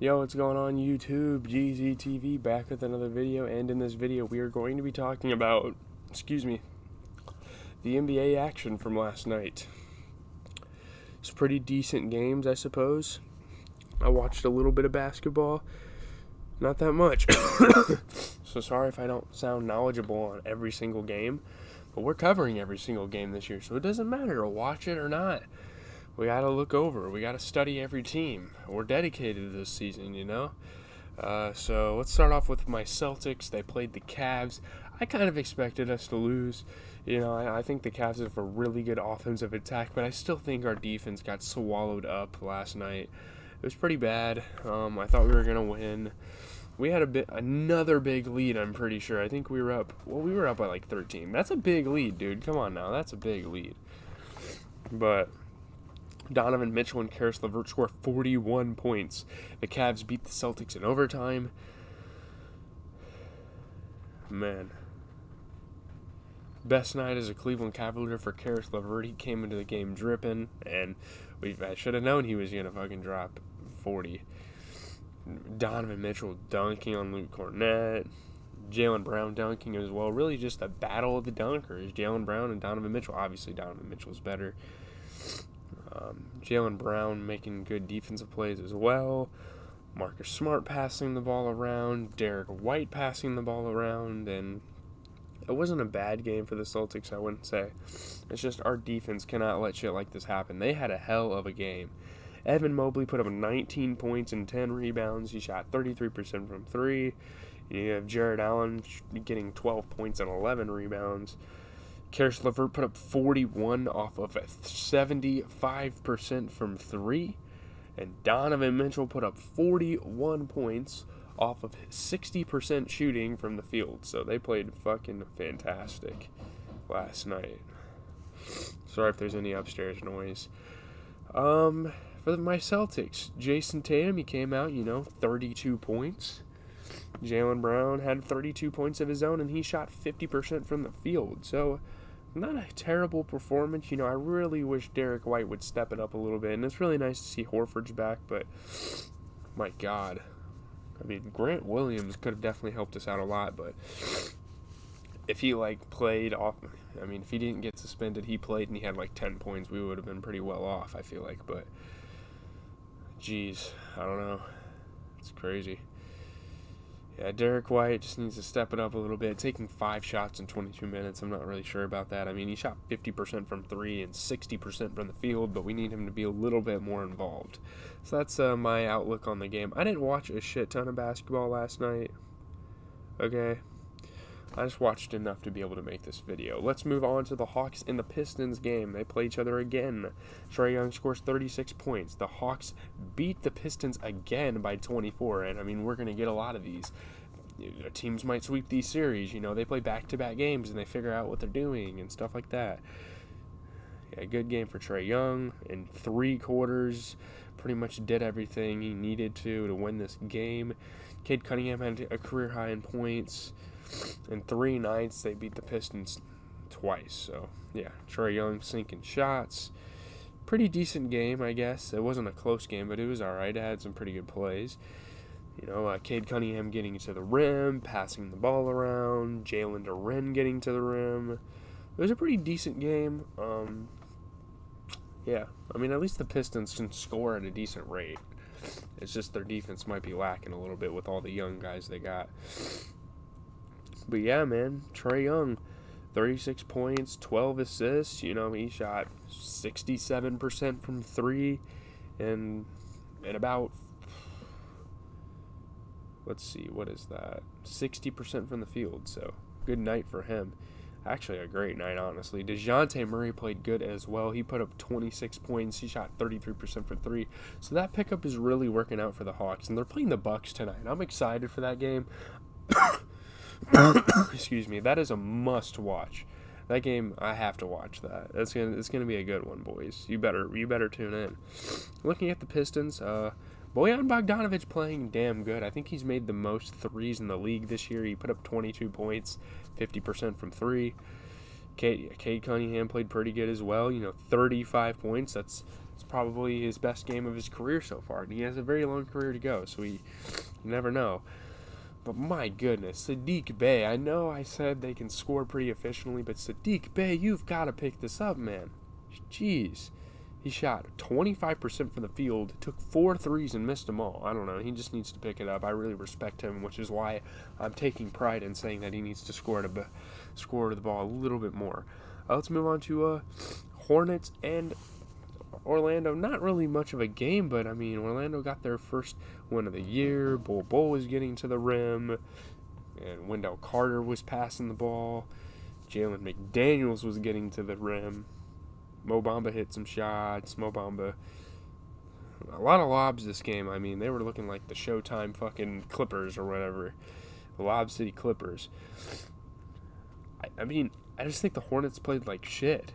Yo, what's going on YouTube? GZTV back with another video, and in this video we are going to be talking about, the NBA action from last night. It's pretty decent games, I suppose. I watched a little bit of basketball, not that much. So sorry if I don't sound knowledgeable on every single game, but we're covering every single game this year, so it doesn't matter to watch it or not. We got to look over. We got to study every team. We're dedicated to this season, you know? So let's start off with my Celtics. They played the Cavs. I kind of expected us to lose. You know, I think the Cavs have a really good offensive attack, but I still think our defense got swallowed up last night. It was pretty bad. I thought we were going to win. We had another big lead, I'm pretty sure. I think we were up by like 13. That's a big lead, dude. Come on now. That's a big lead. But Donovan Mitchell and Karis LeVert scored 41 points. The Cavs beat the Celtics in overtime. Man. Best night as a Cleveland Cavalier for Karis LeVert. He came into the game dripping, and I should have known he was going to fucking drop 40. Donovan Mitchell dunking on Luke Cornett. Jaylen Brown dunking as well. Really just a battle of the dunkers. Jaylen Brown and Donovan Mitchell. Obviously, Donovan Mitchell's better. Jaylen Brown making good defensive plays as well. Marcus Smart passing the ball around. Derek White passing the ball around. And it wasn't a bad game for the Celtics, I wouldn't say. It's just our defense cannot let shit like this happen. They had a hell of a game. Evan Mobley put up 19 points and 10 rebounds. He shot 33% from three. You have Jared Allen getting 12 points and 11 rebounds. Karis LeVert put up 41 off of 75% from three. And Donovan Mitchell put up 41 points off of 60% shooting from the field. So they played fucking fantastic last night. Sorry if there's any upstairs noise. For my Celtics, Jason Tatum, he came out, 32 points. Jaylen Brown had 32 points of his own, and he shot 50% from the field. So, not a terrible performance. I really wish Derek White would step it up a little bit. And it's really nice to see Horford's back, but my God. Grant Williams could have definitely helped us out a lot, but if he, played off, if he didn't get suspended, he played and he had, 10 points, we would have been pretty well off, I feel like. But, geez, I don't know. It's crazy. Yeah, Derek White just needs to step it up a little bit. Taking 5 shots in 22 minutes, I'm not really sure about that. He shot 50% from three and 60% from the field, but we need him to be a little bit more involved. So that's my outlook on the game. I didn't watch a shit ton of basketball last night. Okay? I just watched enough to be able to make this video. Let's move on to the Hawks and the Pistons game. They play each other again. Trae Young scores 36 points. The Hawks beat the Pistons again by 24, and we're going to get a lot of these. Teams might sweep these series. They play back-to-back games and they figure out what they're doing and stuff like that. Yeah, good game for Trae Young. In 3 quarters, pretty much did everything he needed to win this game. Cade Cunningham had a career high in points. In 3 nights, they beat the Pistons twice. So, yeah, Trae Young sinking shots. Pretty decent game, I guess. It wasn't a close game, but it was all right. It had some pretty good plays. Cade Cunningham getting to the rim, passing the ball around. Jalen Duren getting to the rim. It was a pretty decent game. Yeah, at least the Pistons can score at a decent rate. It's just their defense might be lacking a little bit with all the young guys they got. But yeah, man, Trae Young, 36 points, 12 assists. He shot 67% from three and about, let's see, what is that? 60% from the field. So good night for him. Actually, a great night, honestly. DeJounte Murray played good as well. He put up 26 points. He shot 33% from three. So that pickup is really working out for the Hawks. And they're playing the Bucks tonight. I'm excited for that game. Excuse me. That is a must-watch. That game, I have to watch that. It's gonna be a good one, boys. You better tune in. Looking at the Pistons, Bojan Bogdanovic playing damn good. I think he's made the most threes in the league this year. He put up 22 points, 50% from three. Cade Cunningham played pretty good as well. 35 points. That's It's probably his best game of his career so far, and he has a very long career to go, so you never know. But my goodness, Sadiq Bey, I know I said they can score pretty efficiently, but Sadiq Bey, you've got to pick this up, man. Jeez. He shot 25% from the field, took 4 threes and missed them all. I don't know. He just needs to pick it up. I really respect him, which is why I'm taking pride in saying that he needs to score the ball a little bit more. Let's move on to Hornets and Orlando. Not really much of a game, but, I mean, Orlando got their first win of the year. Bol was getting to the rim, and Wendell Carter was passing the ball. Jalen McDaniels was getting to the rim. Mo Bamba hit some shots. Mo Bamba, a lot of lobs this game. I mean, they were looking like the Showtime fucking Clippers or whatever. The Lob City Clippers. I mean, I just think the Hornets played like shit.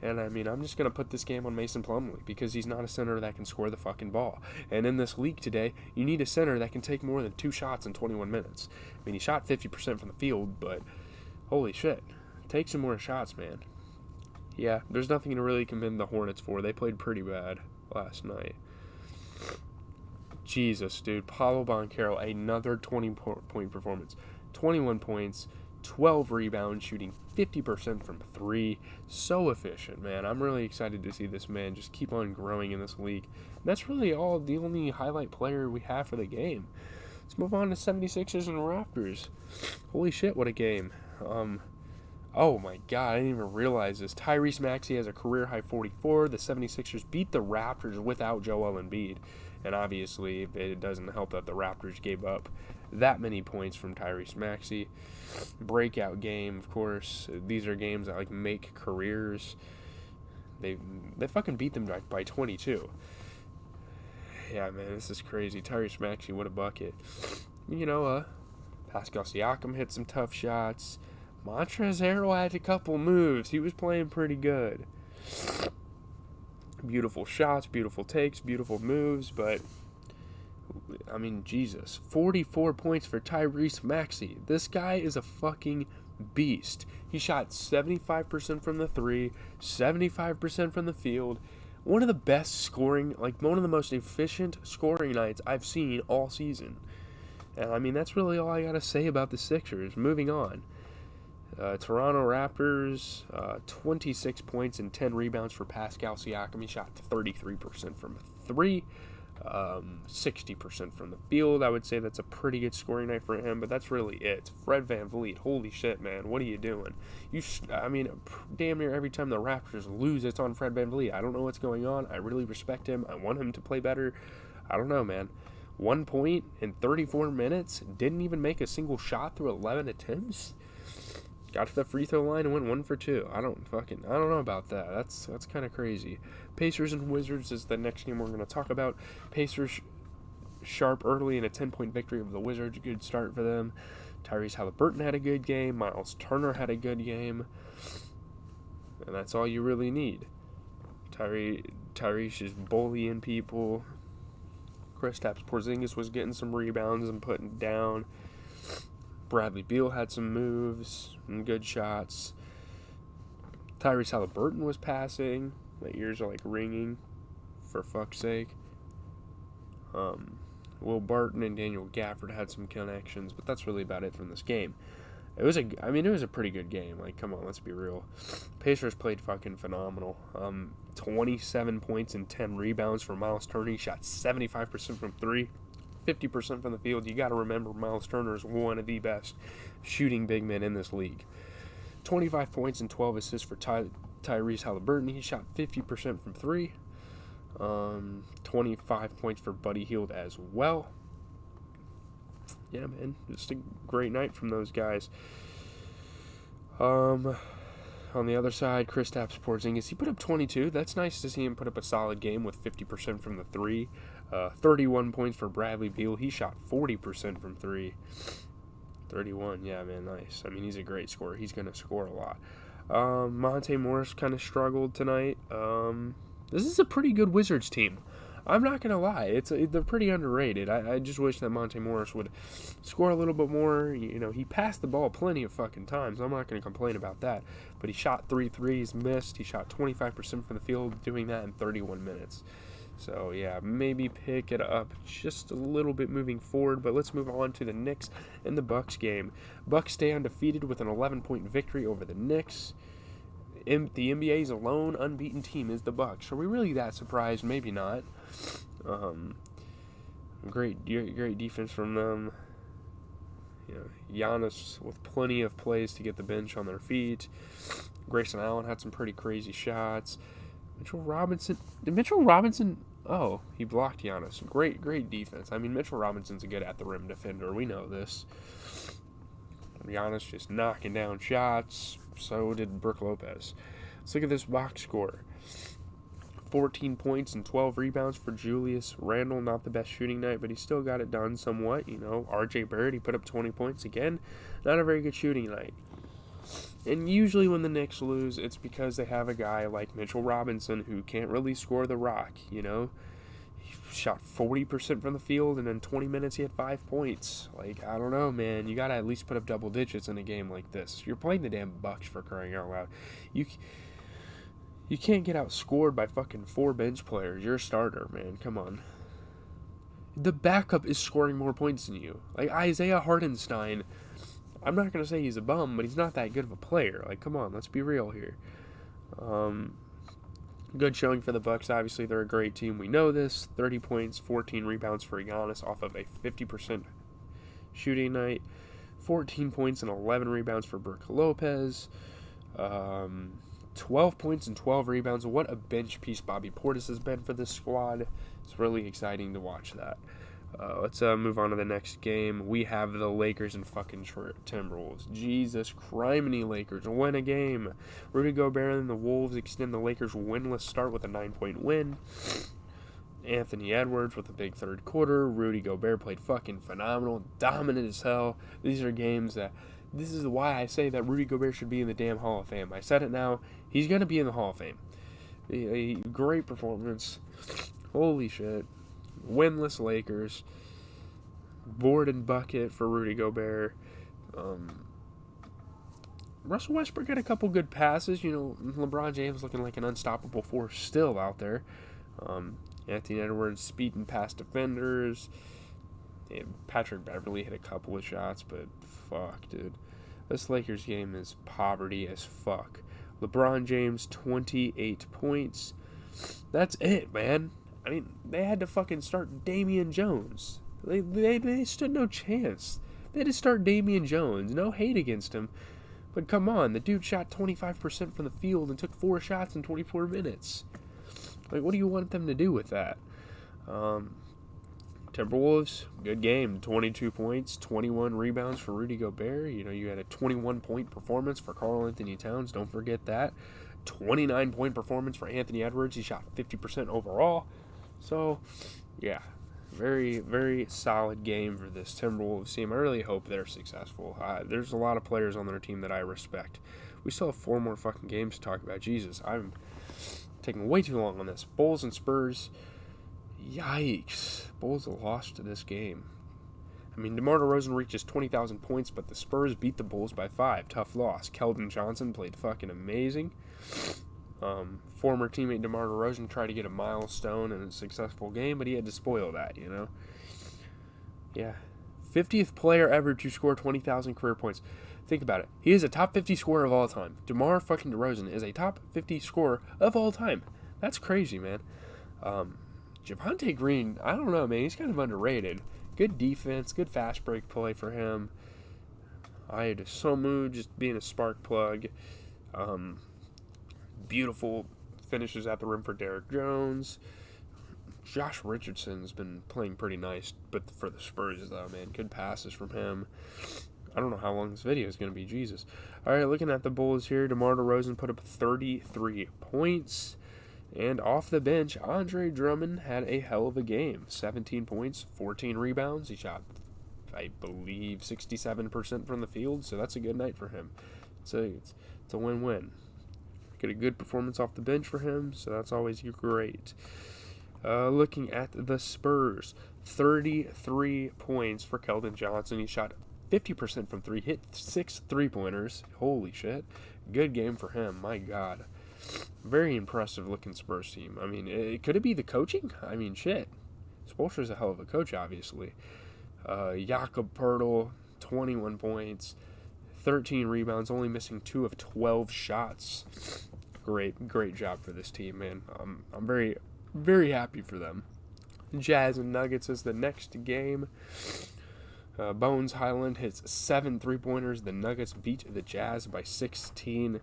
And, I mean, I'm just going to put this game on Mason Plumlee because he's not a center that can score the fucking ball. And in this league today, you need a center that can take more than 2 shots in 21 minutes. I mean, he shot 50% from the field, but holy shit. Take some more shots, man. Yeah, there's nothing to really commend the Hornets for. They played pretty bad last night. Jesus, dude. Paolo Banchero, another 20-point performance. 21 points, 12 rebounds, shooting 50% from 3. So efficient, man. I'm really excited to see this man just keep on growing in this league. And that's really the only highlight player we have for the game. Let's move on to 76ers and Raptors. Holy shit, what a game. Oh my god, I didn't even realize this. Tyrese Maxey has a career-high 44. The 76ers beat the Raptors without Joel Embiid. And obviously, it doesn't help that the Raptors gave up that many points from Tyrese Maxey. Breakout game, of course. These are games that, like, make careers. They fucking beat them by 22. Yeah, man, this is crazy. Tyrese Maxey, what a bucket. You know, Pascal Siakam hit some tough shots. Montrezl Harrell had a couple moves. He was playing pretty good. Beautiful shots, beautiful takes, beautiful moves, but, I mean, Jesus. 44 points for Tyrese Maxey. This guy is a fucking beast. He shot 75% from the 3, 75% from the field. One of the best scoring, like, one of the most efficient scoring nights I've seen all season. And, I mean, that's really all I gotta say about the Sixers. Moving on. Toronto Raptors, 26 points and 10 rebounds for Pascal Siakam. He shot 33% from 3, 60% from the field. I would say that's a pretty good scoring night for him, but that's really it. Fred VanVleet, holy shit, man, what are you doing? I mean, damn near every time the Raptors lose, it's on Fred VanVleet. I don't know what's going on. I really respect him. I want him to play better. I don't know, man. 1 point in 34 minutes, didn't even make a single shot through 11 attempts. Got to the free throw line and went 1 for 2. I don't know about that. That's kind of crazy. Pacers and Wizards is the next game we're going to talk about. Pacers sharp early in a 10-point victory over the Wizards. Good start for them. Tyrese Haliburton had a good game. Miles Turner had a good game. And that's all you really need. Tyrese is bullying people. Kristaps Porzingis was getting some rebounds and putting down. Bradley Beal had some moves and good shots. Tyrese Haliburton was passing. My ears are like ringing, for fuck's sake. Will Barton and Daniel Gafford had some connections, but that's really about it from this game. It was a pretty good game. Like, come on, let's be real. Pacers played fucking phenomenal. 27 points and 10 rebounds for Miles Turner. He shot 75% from 3. 50% from the field. You got to remember Miles Turner is one of the best shooting big men in this league. 25 points and 12 assists for Tyrese Haliburton. He shot 50% from 3. 25 points for Buddy Hield as well. Yeah, man, just a great night from those guys. On the other side, Kristaps Porzingis, he put up 22. That's nice to see him put up a solid game with 50% from the 3. 31 points for Bradley Beal. He shot 40% from 3. 31, yeah, man, nice. I mean, he's a great scorer. He's going to score a lot. Monte Morris kind of struggled tonight. This is a pretty good Wizards team. I'm not gonna lie, they're pretty underrated. I just wish that Monte Morris would score a little bit more. You know, he passed the ball plenty of fucking times. I'm not gonna complain about that. But he shot 3 threes, missed. He shot 25% from the field, doing that in 31 minutes. So yeah, maybe pick it up just a little bit moving forward. But let's move on to the Knicks and the Bucks game. Bucks stay undefeated with an 11-point victory over the Knicks. The NBA's alone unbeaten team is the Bucks. Are we really that surprised? Maybe not. Great defense from them. You know, Giannis with plenty of plays to get the bench on their feet. Grayson Allen had some pretty crazy shots. Mitchell Robinson? Oh, he blocked Giannis. Great defense. I mean, Mitchell Robinson's a good at the rim defender. We know this. Giannis just knocking down shots. So did Brook Lopez. Let's look at this box score. 14 points and 12 rebounds for Julius Randle. Not the best shooting night, but he still got it done somewhat. You know, RJ Barrett, he put up 20 points again. Not a very good shooting night. And usually when the Knicks lose, it's because they have a guy like Mitchell Robinson who can't really score the rock, you know. He shot 40% from the field, and in 20 minutes he had 5 points. Like, I don't know, man. You got to at least put up double digits in a game like this. You're playing the damn Bucks, for crying out loud. You can't get outscored by fucking 4 bench players. You're a starter, man. Come on. The backup is scoring more points than you. Like, Isaiah Hartenstein, I'm not going to say he's a bum, but he's not that good of a player. Like, come on, let's be real here. Good showing for the Bucks. Obviously, they're a great team. We know this. 30 points, 14 rebounds for Giannis off of a 50% shooting night. 14 points and 11 rebounds for Brook Lopez. 12 points and 12 rebounds. What a bench piece Bobby Portis has been for this squad. It's really exciting to watch that. Let's move on to the next game. We have the Lakers and fucking Timberwolves. Jesus criminy, Lakers win a game. Rudy Gobert and the Wolves extend the Lakers' winless start with a 9-point win. Anthony Edwards with a big third quarter. Rudy Gobert played fucking phenomenal, dominant as hell. These are games that... This is why I say that Rudy Gobert should be in the damn Hall of Fame. I said it now. He's going to be in the Hall of Fame. A great performance. Holy shit. Winless Lakers. Board and bucket for Rudy Gobert. Russell Westbrook had a couple good passes. You know, LeBron James looking like an unstoppable force still out there. Anthony Edwards speeding past defenders. And Patrick Beverly hit a couple of shots, but fuck, dude. This Lakers game is poverty as fuck. LeBron James, 28 points. That's it, man. I mean, they had to fucking start Damian Jones. They stood no chance. They had to start Damian Jones. No hate against him. But come on, the dude shot 25% from the field and took 4 shots in 24 minutes. Like, what do you want them to do with that? Timberwolves, good game. 22 points, 21 rebounds for Rudy Gobert. You know, you had a 21-point performance for Karl Anthony Towns. Don't forget that. 29-point performance for Anthony Edwards. He shot 50% overall. So, yeah, very, very solid game for this Timberwolves team. I really hope they're successful. There's a lot of players on their team that I respect. We still have 4 more fucking games to talk about. Jesus, I'm taking way too long on this. Bulls and Spurs. Yikes. Bulls lost to this game. I mean, DeMar DeRozan reaches 20,000 points, but the Spurs beat the Bulls by 5. Tough loss. Keldon Johnson played fucking amazing. Former teammate DeMar DeRozan tried to get a milestone in a successful game, but he had to spoil that, you know? Yeah. 50th player ever to score 20,000 career points. Think about it. He is a top 50 scorer of all time. DeMar fucking DeRozan is a top 50 scorer of all time. That's crazy, man. Javonte Green, I don't know, man. He's kind of underrated. Good defense, good fast break play for him. Aya Dosunmu just being a spark plug. Beautiful finishes at the rim for Derrick Jones. Josh Richardson's been playing pretty nice, but for the Spurs, though, man, good passes from him. I don't know how long this video is going to be, Jesus. All right, looking at the Bulls here, DeMar DeRozan put up 33 points. And off the bench, Andre Drummond had a hell of a game. 17 points, 14 rebounds. He shot, I believe, 67% from the field, so that's a good night for him. It's a win-win. Get a good performance off the bench for him, so that's always great. Looking at the Spurs, 33 points for Keldon Johnson. He shot 50% from three, hit 6 3-pointers. Holy shit. Good game for him. My God. Very impressive looking Spurs team. I mean, could it be the coaching? I mean, shit. Spoelstra's a hell of a coach, obviously. Jakob Poeltl, 21 points, 13 rebounds, only missing 2 of 12 shots. Great job for this team, man. I'm very, very happy for them. Jazz and Nuggets is the next game. Bones Highland hits 7 3-pointers. The Nuggets beat the Jazz by 16.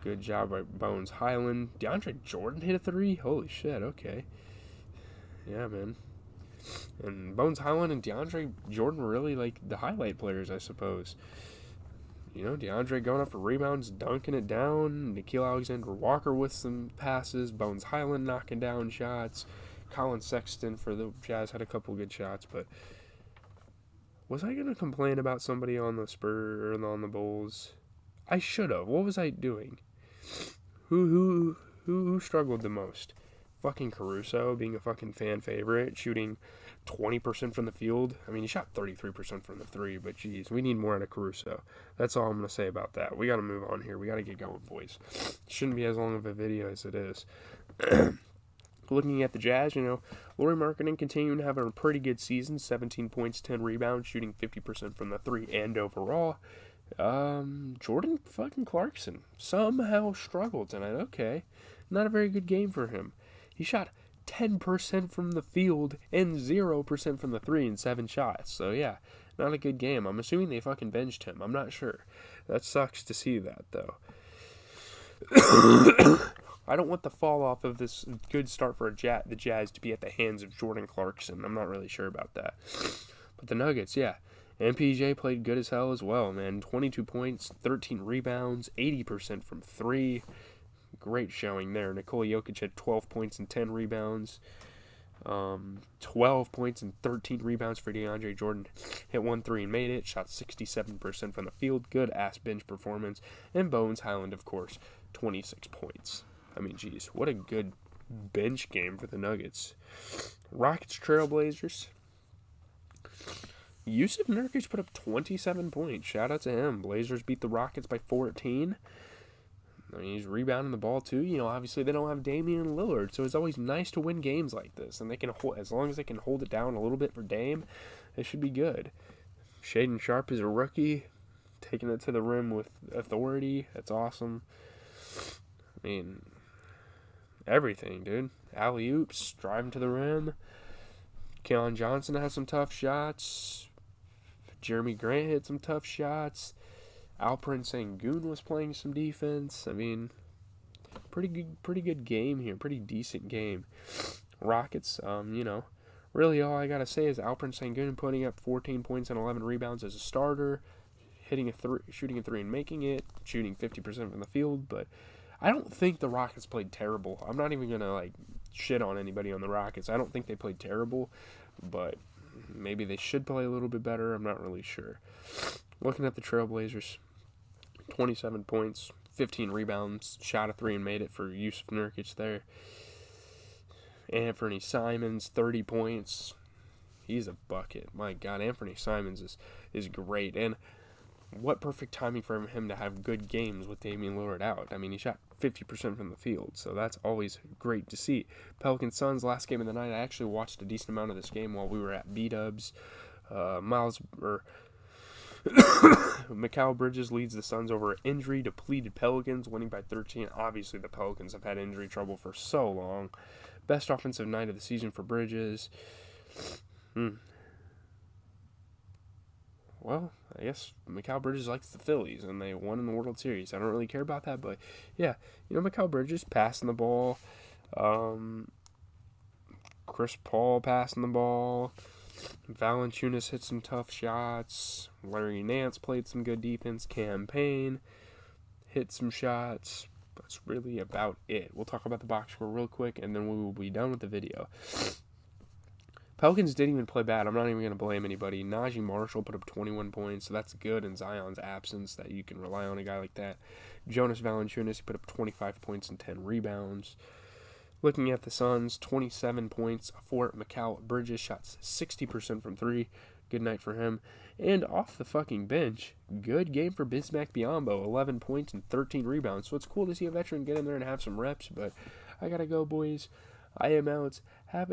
Good job by Bones Highland. DeAndre Jordan hit a 3? Holy shit, okay. Yeah, man. And Bones Highland and DeAndre Jordan were really like the highlight players, I suppose. You know, DeAndre going up for rebounds, dunking it down. Nickeil Alexander-Walker with some passes. Bones Highland knocking down shots. Colin Sexton for the Jazz had a couple good shots, but was I going to complain about somebody on the Spurs or on the Bulls? I should have. What was I doing? Who struggled the most? Fucking Caruso being a fucking fan favorite, shooting 20% from the field. I mean, he shot 33% from the 3, but geez, we need more out of Caruso. That's all I'm going to say about that. We got to move on here. We got to get going, boys. Shouldn't be as long of a video as it is. Looking at the Jazz, you know, Lauri Markkanen continuing to have a pretty good season. 17 points, 10 rebounds, shooting 50% from the 3 and overall. Jordan fucking Clarkson somehow struggled tonight. Okay, not a very good game for him. He shot 10% from the field and 0% from the 3 in 7 shots. So yeah, not a good game. I'm assuming they fucking benched him. I'm not sure. That sucks to see that, though. I don't want the fall off of this good start for the Jazz to be at the hands of Jordan Clarkson. I'm not really sure about that. But the Nuggets, yeah. MPJ played good as hell as well, man. 22 points, 13 rebounds, 80% from 3. Great showing there. Nikola Jokic had 12 points and 10 rebounds. 12 points and 13 rebounds for DeAndre Jordan. Hit 1 3 and made it. Shot 67% from the field. Good ass bench performance. And Bones Highland, of course, 26 points. I mean, geez, what a good bench game for the Nuggets. Rockets Trailblazers. Yusuf Nurkic put up 27 points. Shout out to him. Blazers beat the Rockets by 14. I mean, he's rebounding the ball too. You know, obviously they don't have Damian Lillard, so it's always nice to win games like this. And they can hold, as long as they can hold it down a little bit for Dame, it should be good. Shaedon Sharpe is a rookie, taking it to the rim with authority. That's awesome. I mean, everything, dude. Alley-oops, driving to the rim. Keon Johnson has some tough shots. Jeremy Grant hit some tough shots. Alperen Sengun was playing some defense. I mean, pretty good game here. Pretty decent game. Rockets, you know, really all I gotta say is Alperen Sengun putting up 14 points and 11 rebounds as a starter, shooting a 3 and making it, shooting 50% from the field. But I don't think the Rockets played terrible. I'm not even gonna like shit on anybody on the Rockets. I don't think they played terrible, but maybe they should play a little bit better. I'm not really sure. Looking at the Trailblazers, 27 points, 15 rebounds, shot a 3 and made it for Yusuf Nurkic there. Anthony Simons, 30 points. He's a bucket. My God, Anthony Simons is great. And what perfect timing for him to have good games with Damian Lillard out. I mean, he shot 50% from the field, so that's always great to see. Pelican Suns, last game of the night. I actually watched a decent amount of this game while we were at B-Dubs. Mikal Bridges leads the Suns over injury-depleted Pelicans, winning by 13. Obviously, the Pelicans have had injury trouble for so long. Best offensive night of the season for Bridges. Well, I guess Mikal Bridges likes the Phillies, and they won in the World Series. I don't really care about that, but yeah, you know, Mikal Bridges passing the ball. Chris Paul passing the ball. Valanciunas hit some tough shots. Larry Nance played some good defense. Cam Payne hit some shots. That's really about it. We'll talk about the box score real quick, and then we will be done with the video. Pelicans didn't even play bad. I'm not even going to blame anybody. Najee Marshall put up 21 points, so that's good in Zion's absence that you can rely on a guy like that. Jonas Valanciunas, he put up 25 points and 10 rebounds. Looking at the Suns, 27 points for Mikal Bridges, shots 60% from 3. Good night for him. And off the fucking bench, good game for Bismack Biyombo, 11 points and 13 rebounds. So it's cool to see a veteran get in there and have some reps, but I gotta go, boys. I am out. Have a